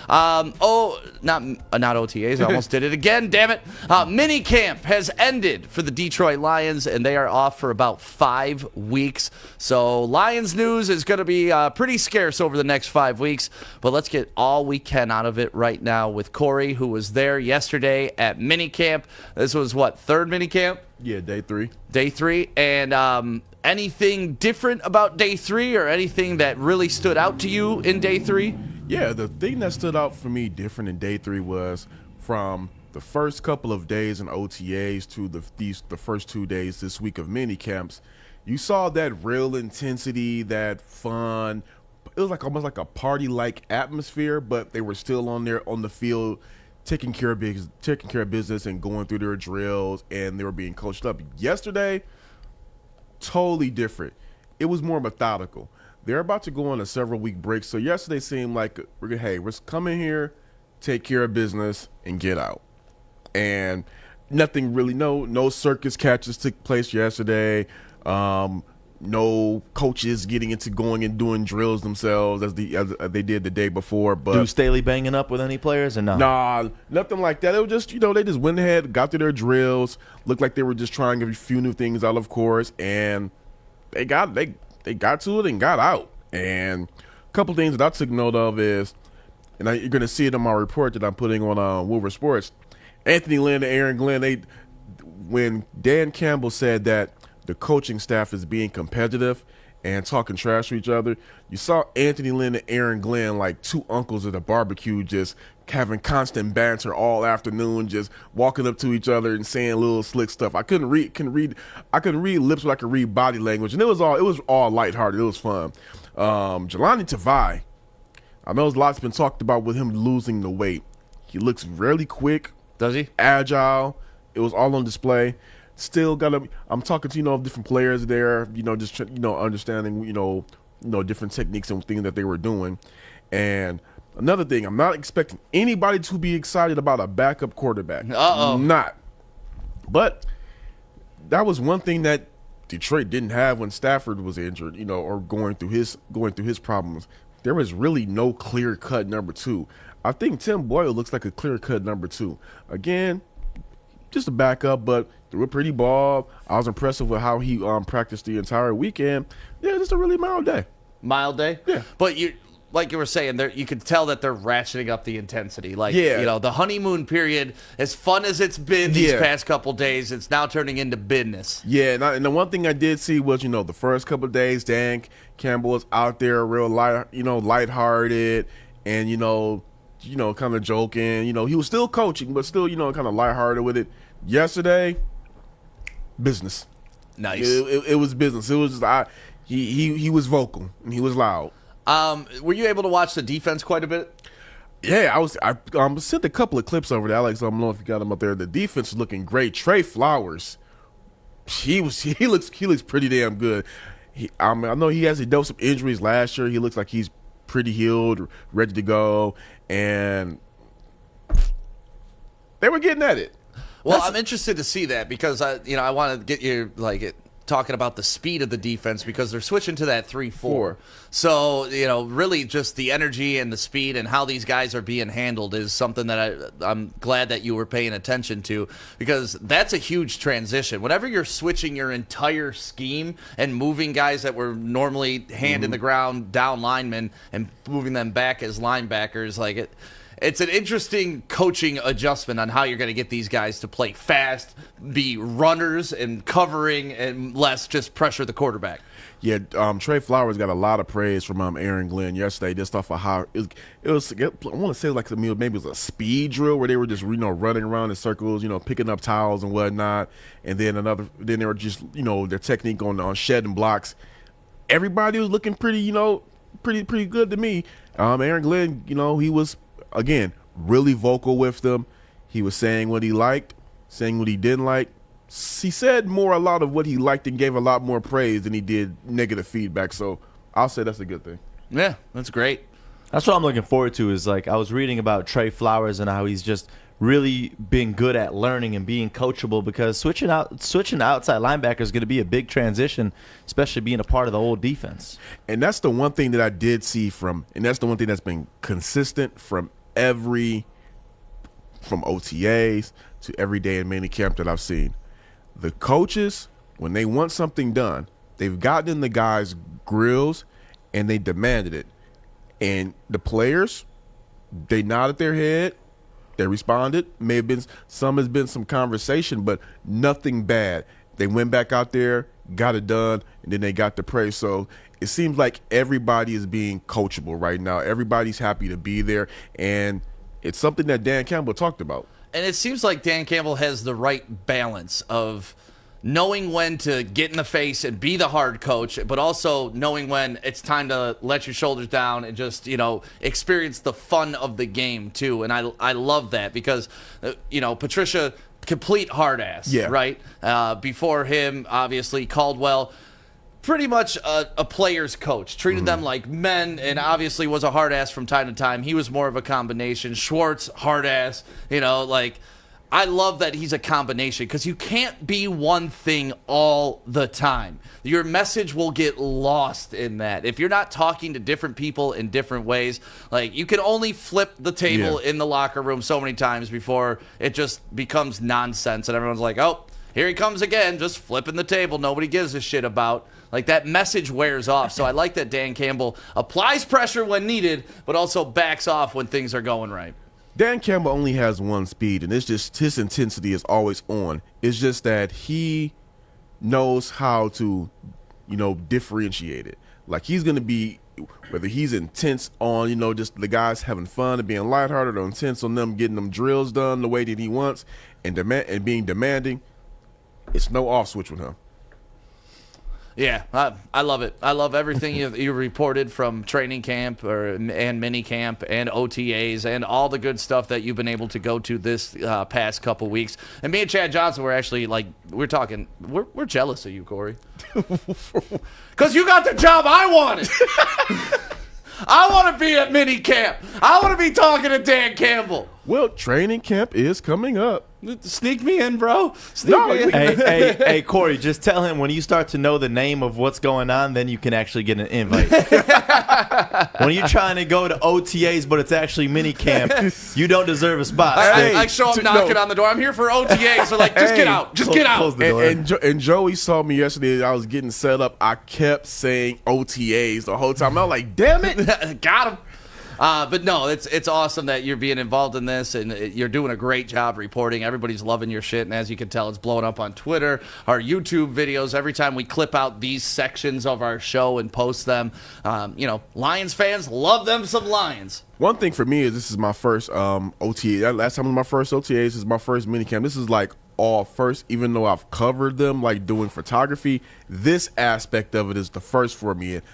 Not OTAs. I almost did it again. Damn it. Minicamp has ended for the Detroit Lions, and they are off for about 5 weeks. So Lions news is going to be pretty scarce over the next 5 weeks. But let's get all we can out of it right now with Kory, who was there yesterday at Minicamp. This was what, third Minicamp? Yeah, day 3. Day 3. And anything different about day 3 or anything that really stood out to you in day 3? Yeah, the thing that stood out for me different in day 3 was from the first couple of days in OTAs to the first 2 days this week of mini camps. You saw that real intensity, that fun. It was like almost like a party-like atmosphere, but they were still on the field, taking care of business and going through their drills, and they were being coached up. Yesterday, totally different. It was more methodical. They're about to go on a several-week break, so yesterday seemed like, hey, we're coming here, take care of business, and get out. And nothing really, no circus catches took place yesterday. No coaches getting into going and doing drills themselves as they did the day before. But Do Staley banging up with any players or no? Nah, nothing like that. It was just, they just went ahead, got through their drills, looked like they were just trying a few new things out, of course, and they got to it and got out. And a couple things that I took note of is, and you're going to see it in my report that I'm putting on Woodward Sports, Anthony Lynn and Aaron Glenn, when Dan Campbell said that the coaching staff is being competitive and talking trash to each other, you saw Anthony Lynn and Aaron Glenn like two uncles at a barbecue, just having constant banter all afternoon, just walking up to each other and saying little slick stuff. I couldn't read lips, but I could read body language, and it was all lighthearted. It was fun. Jelani Tavai, I know a lot's been talked about with him losing the weight. He looks really quick. Does he? Agile. It was all on display. Still I'm talking to, different players there, just, understanding, different techniques and things that they were doing. And another thing, I'm not expecting anybody to be excited about a backup quarterback. Not. But that was one thing that Detroit didn't have when Stafford was injured, or going through his problems. There was really no clear-cut number 2. I think Tim Boyle looks like a clear-cut number 2. Again, just a backup, but threw a pretty ball. I was impressed with how he practiced the entire weekend. Yeah, just a really mild day. Mild day? Yeah. But like you were saying, you could tell that they're ratcheting up the intensity. Like, the honeymoon period, as fun as it's been these past couple days, it's now turning into business. Yeah, and the one thing I did see was, the first couple of days, Dan Campbell was out there real lighthearted and, kind of joking. He was still coaching, but still, kind of lighthearted with it. Yesterday, business. Nice. It was business. It was just, he was vocal and he was loud. Were you able to watch the defense quite a bit? Yeah, I sent a couple of clips over to Alex. I don't know if you got them up there. The defense is looking great. Trey Flowers, he looks pretty damn good. I know he dealt some injuries last year. He looks like he's pretty healed, ready to go, and they were getting at it. Well, I'm interested to see that because I want to get you talking about the speed of the defense because they're switching to that 3-4. So, really just the energy and the speed and how these guys are being handled is something that I'm glad that you were paying attention to because that's a huge transition. Whenever you're switching your entire scheme and moving guys that were normally hand in the ground down linemen and moving them back as linebackers, it's an interesting coaching adjustment on how you're going to get these guys to play fast, be runners and covering, and less just pressure the quarterback. Yeah, Trey Flowers got a lot of praise from Aaron Glenn yesterday just off of how it was. I want to say maybe it was a speed drill where they were just running around in circles, picking up towels and whatnot, and then they were just their technique on shedding blocks. Everybody was looking pretty good to me. Aaron Glenn, he was, again, really vocal with them. He was saying what he liked, saying what he didn't like. He said a lot of what he liked and gave a lot more praise than he did negative feedback. So I'll say that's a good thing. Yeah, that's great. That's what I'm looking forward to is I was reading about Trey Flowers and how he's just really being good at learning and being coachable because switching to outside linebacker is going to be a big transition, especially being a part of the old defense. And that's the one thing that I did see and that's the one thing that's been consistent from from OTAs to every day in minicamp that I've seen. The coaches, when they want something done, they've gotten in the guys' grills and they demanded it. And the players, they nodded their head, they responded. Has been some conversation, but nothing bad. They went back out there, got it done, and then they got the praise. So it seems like everybody is being coachable right now. Everybody's happy to be there, and it's something that Dan Campbell talked about. And it seems like Dan Campbell has the right balance of knowing when to get in the face and be the hard coach, but also knowing when it's time to let your shoulders down and just, experience the fun of the game too. And I love that because, Patricia, complete hard ass, right? Before him, obviously, Caldwell, pretty much a player's coach, treated them like men, and obviously was a hard ass from time to time. He was more of a combination. Schwartz, hard ass, I love that he's a combination because you can't be one thing all the time. Your message will get lost in that. If you're not talking to different people in different ways, like you can only flip the table in the locker room so many times before it just becomes nonsense and everyone's like, oh, here he comes again, just flipping the table. Nobody gives a shit about. Like that message wears off. So I like that Dan Campbell applies pressure when needed, but also backs off when things are going right. Dan Campbell only has one speed, and it's just his intensity is always on. It's just that he knows how to, differentiate it. Like he's going to be, whether he's intense on, just the guys having fun and being lighthearted, or intense on them getting them drills done the way that he wants and being demanding, it's no off switch with him. Yeah, I love it. I love everything you reported from training camp and minicamp and OTAs and all the good stuff that you've been able to go to this past couple weeks. And me and Chad Johnson were actually we're jealous of you, Kory, because you got the job I wanted. I want to be at minicamp. I want to be talking to Dan Campbell. Well, training camp is coming up. Sneak me in, bro. Sneak me in. Hey, Kory, just tell him when you start to know the name of what's going on, then you can actually get an invite. When you're trying to go to OTAs, but it's actually minicamp, you don't deserve a spot. I show up knocking on the door. I'm here for OTAs. So just get out. Just get out. Close the door. And Joey saw me yesterday. I was getting set up. I kept saying OTAs the whole time. I was like, damn it. Got him. But no, it's awesome that you're being involved in this, and you're doing a great job reporting. Everybody's loving your shit, and as you can tell, it's blowing up on Twitter, our YouTube videos. Every time we clip out these sections of our show and post them, Lions fans love them some Lions. One thing for me is this is my first OTA. Last time was my first OTAs. This is my first minicamp. This is all first, even though I've covered them, doing photography. This aspect of it is the first for me. And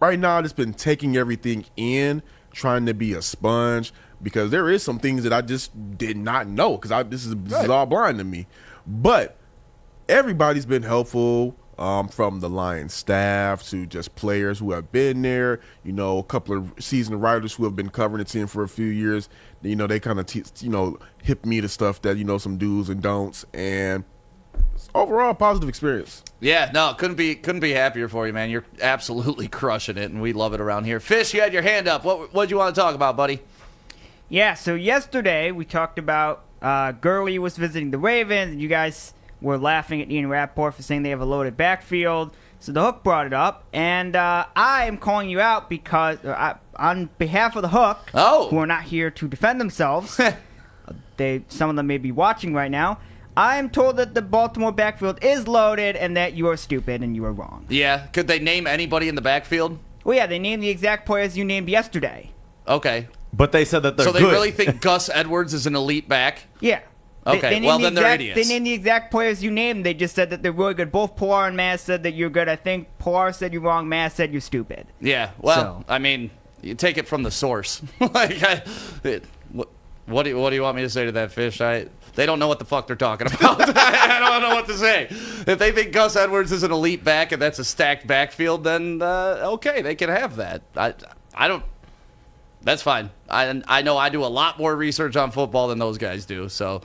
right now, I've just been taking everything in, trying to be a sponge, because there is some things that I just did not know because this is all blind to me. But everybody's been helpful, from the Lions staff to just players who have been there. A couple of seasoned writers who have been covering the team for a few years. They kind of hip me to stuff that some do's and don'ts, and overall positive experience. Yeah, no, couldn't be happier for you, man. You're absolutely crushing it, and we love it around here. Fish, you had your hand up. What do you want to talk about, buddy? Yeah, so yesterday we talked about Gurley was visiting the Ravens, and you guys were laughing at Ian Rappaport for saying they have a loaded backfield. So the Hook brought it up, and I am calling you out because on behalf of the Hook, who are not here to defend themselves, some of them may be watching right now, I am told that the Baltimore backfield is loaded and that you are stupid and you are wrong. Yeah. Could they name anybody in the backfield? Well, yeah, they named the exact players you named yesterday. Okay. But they said that they're good. So they really think Gus Edwards is an elite back? Yeah. Okay, then they're idiots. They named the exact players you named. They just said that they're really good. Both Pilar and Maz said that you're good. I think Pilar said you're wrong. Maz said you're stupid. Yeah. Well, I mean, you take it from the source. What do you want me to say to that, Fish? They don't know what the fuck they're talking about. I don't know what to say. If they think Gus Edwards is an elite back and that's a stacked backfield, then okay, they can have that. I don't. That's fine. I know I do a lot more research on football than those guys do. So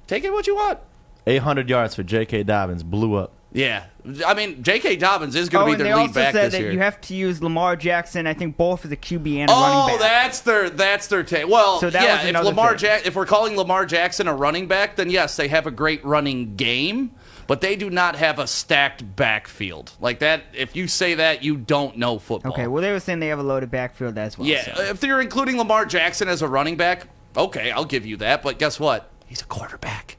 take it what you want. 800 yards for J.K. Dobbins blew up. Yeah, I mean, J.K. Dobbins is going to be and they their lead also back said this that year. you have to use Lamar Jackson, I think, both as a QB and a running back. That's their take. Well, So that was if another thing. if we're calling Lamar Jackson a running back, then yes, they have a great running game, but they do not have a stacked backfield like that. If you say that, you don't know football. Okay, well, they were saying they have a loaded backfield as well. Yeah, so. if you're including Lamar Jackson as a running back, okay, I'll give you that. But guess what? He's a quarterback.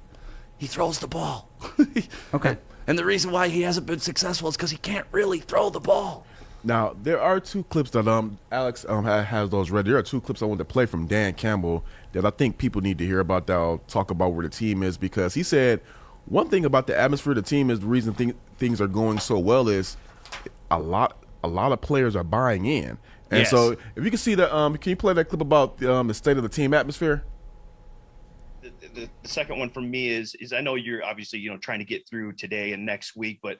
He throws the ball. Okay. And the reason why he hasn't been successful is because he can't really throw the ball. Now, there are two clips that Alex has those ready. There are two clips I want to play from Dan Campbell that I think people need to hear about that I'll talk about where the team is, because he said one thing about the atmosphere of the team is the reason things are going so well is a lot of players are buying in. And Yes. so if you can see can you play that clip about the state of the team atmosphere? The second one for me is I know you're obviously, trying to get through today and next week, but,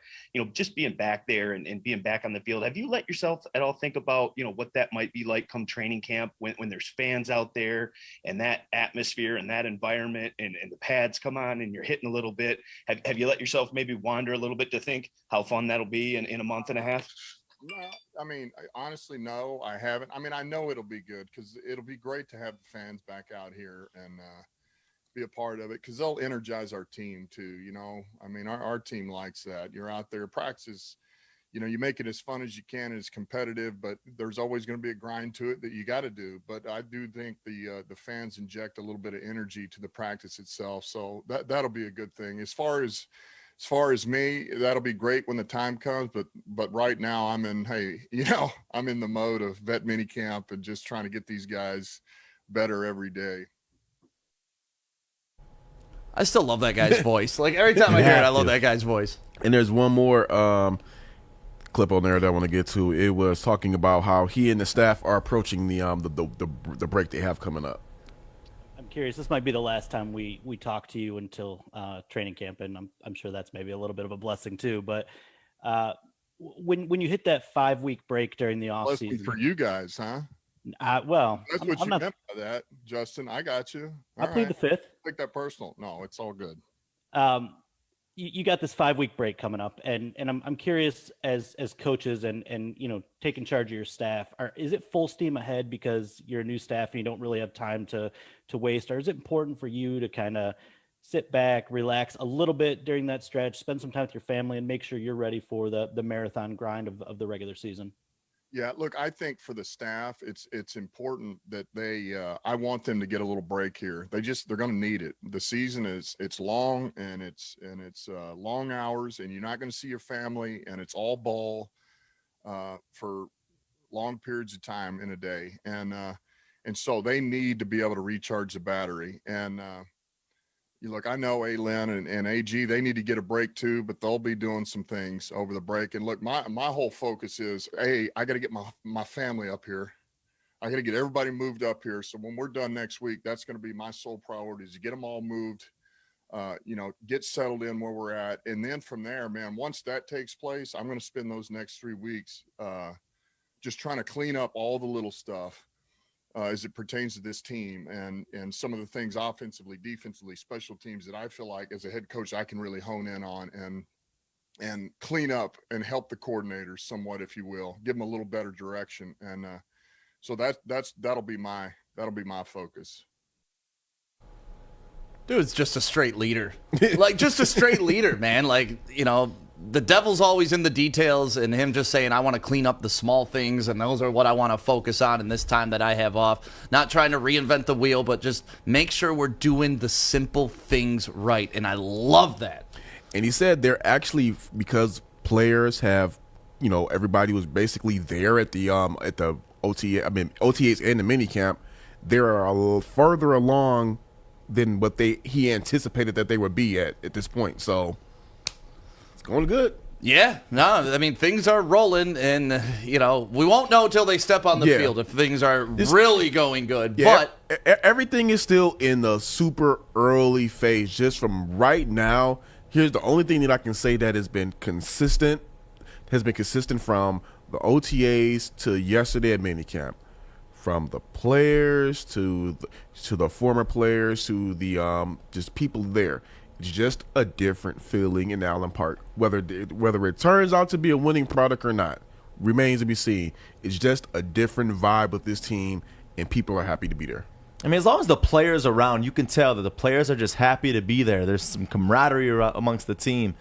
just being back there and being back on the field, have you let yourself at all think about, what that might be like come training camp when there's fans out there and that atmosphere and that environment and the pads come on and you're hitting a little bit? Have you let yourself maybe wander a little bit to think how fun that'll be in a month and a half? No, I mean, honestly, no, I haven't. I mean, I know it'll be good because it'll be great to have the fans back out here and, be a part of it because they'll energize our team too. I mean, our team likes that. You're out there, practice, you make it as fun as you can, as competitive, but there's always going to be a grind to it that you got to do. But I do think the fans inject a little bit of energy to the practice itself. So that'll be a good thing. As far as me, that'll be great when the time comes. But right now I'm in the mode of vet minicamp and just trying to get these guys better every day. I still love that guy's voice. Like, every time I hear it, I love that guy's voice. And there's one more clip on there that I want to get to. It was talking about how he and the staff are approaching the break they have coming up. I'm curious. This might be the last time we talk to you until training camp, and I'm sure that's maybe a little bit of a blessing too. But when you hit that 5-week break during the off Blessing season for you guys, huh? Well, That's what you meant by that, Justin. I got you. I plead the fifth. Take that personal. No, it's all good. You got this 5-week break coming up, and I'm curious as coaches and taking charge of your staff. Is it full steam ahead because you're a new staff and you don't really have time to waste, or is it important for you to kind of sit back, relax a little bit during that stretch, spend some time with your family, and make sure you're ready for the marathon grind of the regular season? Yeah, look, I think for the staff, it's important that I want them to get a little break here. They're going to need it. The season it's long and it's long hours, and you're not going to see your family, and it's all ball for long periods of time in a day. And so they need to be able to recharge the battery. And look, I know A-Lin and AG, they need to get a break too, but they'll be doing some things over the break. And look, my whole focus is, I got to get my family up here. I got to get everybody moved up here. So when we're done next week, that's going to be my sole priority, is to get them all moved, get settled in where we're at. And then from there, man, once that takes place, I'm going to spend those next 3 weeks just trying to clean up all the little stuff as it pertains to this team and some of the things offensively, defensively, special teams that I feel like as a head coach I can really hone in on and clean up and help the coordinators somewhat, if you will, give them a little better direction. And so that'll be my focus. Dude's just a straight leader. Like, just a straight leader, man. Like, the devil's always in the details, and him just saying, I want to clean up the small things, and those are what I want to focus on in this time that I have off. Not trying to reinvent the wheel, but just make sure we're doing the simple things right, and I love that. And he said they're actually, because players have, everybody was basically there at the OTA, OTAs and the minicamp, they're a little further along than what he anticipated that they would be at this point. So it's going good. Yeah, no, I mean, things are rolling, and, we won't know until they step on the field if things are really going good. Yeah, but everything is still in the super early phase. Just from right now, here's the only thing that I can say that has been consistent from the OTAs to yesterday at minicamp. From the players to the former players to the just people there. It's just a different feeling in Allen Park. Whether it turns out to be a winning product or not remains to be seen. It's just a different vibe with this team, and people are happy to be there. I mean, as long as the players are around, you can tell that the players are just happy to be there. There's some camaraderie amongst the team.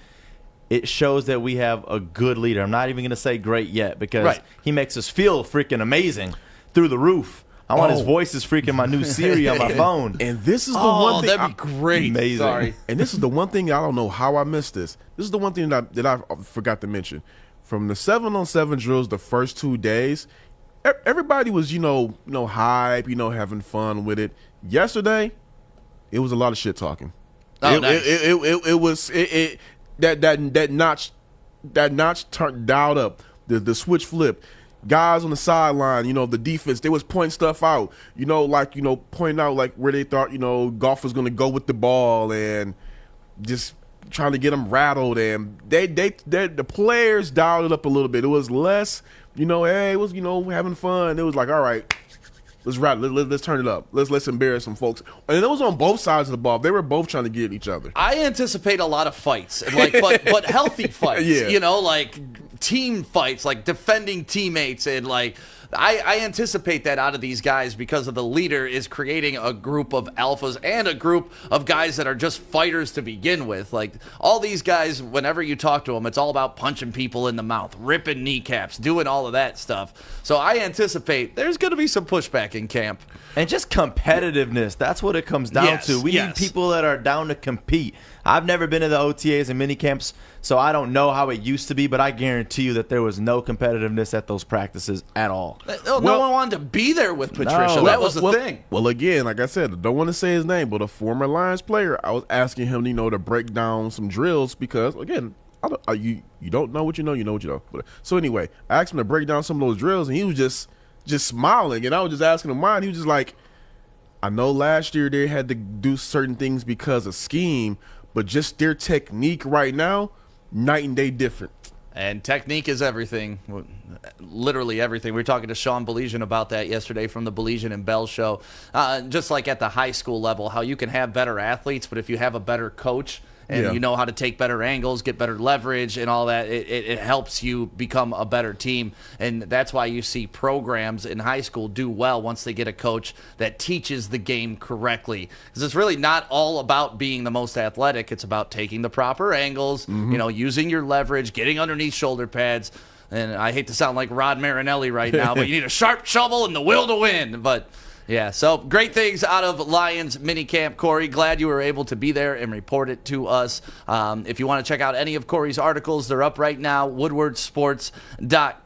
It shows that we have a good leader. I'm not even going to say great yet because he makes us feel freaking amazing through the roof. I want his voice is freaking my new Siri on my phone. And this is the one thing. That'd be great. Amazing. Sorry. And this is the one thing, I don't know how I missed this. This is the one thing that I forgot to mention. From the 7-on-7 drills the first 2 days, everybody was, hype, having fun with it. Yesterday, it was a lot of shit talking. Oh, nice. It was that notch turned dialed up. The switch flip. Guys on the sideline, the defense, they was pointing stuff out. Pointing out like where they thought, golf was going to go with the ball and just trying to get them rattled. And the players dialed it up a little bit. It was less, hey, it was, having fun. It was like, all right, let's rattle. Let's turn it up. Let's embarrass some folks. And it was on both sides of the ball. They were both trying to get at each other. I anticipate a lot of fights, but healthy fights. Yeah. Like team fights, like defending teammates, and like I anticipate that out of these guys because of the leader is creating a group of alphas and a group of guys that are just fighters to begin with. Like all these guys, whenever you talk to them, it's all about punching people in the mouth, ripping kneecaps, doing all of that stuff. So I anticipate there's going to be some pushback in camp. And just competitiveness. That's what it comes down to. We need people that are down to compete. I've never been to the OTAs and minicamps, so I don't know how it used to be, but I guarantee you that there was no competitiveness at those practices at all. No one wanted to be there with Patricia. No. That was the thing. Well, again, like I said, I don't want to say his name, but a former Lions player, I was asking him, to break down some drills because, again, you don't know what you know what you know. But, so anyway, I asked him to break down some of those drills, and he was just smiling, and I was just asking him why, and he was just like, I know last year they had to do certain things because of scheme, but just their technique right now, night and day different. And technique is everything, literally everything. We were talking to Sean Baligian about that yesterday from the Baligian and Bell show. Just like at the high school level, how you can have better athletes, but if you have a better coach and you know how to take better angles, get better leverage and all that, it helps you become a better team. And that's why you see programs in high school do well once they get a coach that teaches the game correctly. Because it's really not all about being the most athletic. It's about taking the proper angles, using your leverage, getting underneath shoulder pads. And I hate to sound like Rod Marinelli right now, but you need a sharp shovel and the will to win. But yeah, so great things out of Lions minicamp. Kory, glad you were able to be there and report it to us. If you want to check out any of Kory's articles, they're up right now, woodwardsports.com.